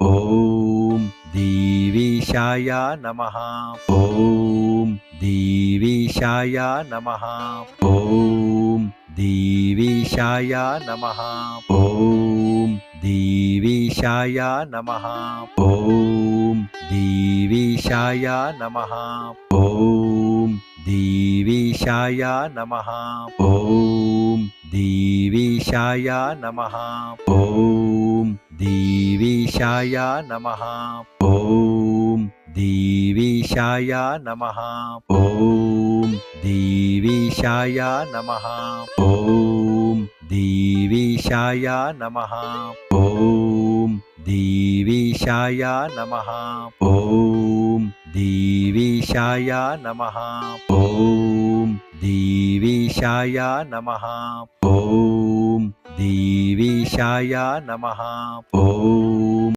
ॐ देवीशाय नमः। ॐ देवीशाय नमः। ॐ देवीशाय नमः। ॐ देवीशाय नमः। ॐ देवीशाय नमः। ॐ देवीशाय नमः। ॐ देवीशाय नमः। ॐ देवीशाय नमः। ॐ देवीशाय नमः। ॐ देवीशाय नमः। ॐ देवीशाय नमः। ॐ देवीशाय नमः। ॐ देवीशाय नमः। ॐ देवीशाय नमः। ॐ देवीशाय नमः। ॐ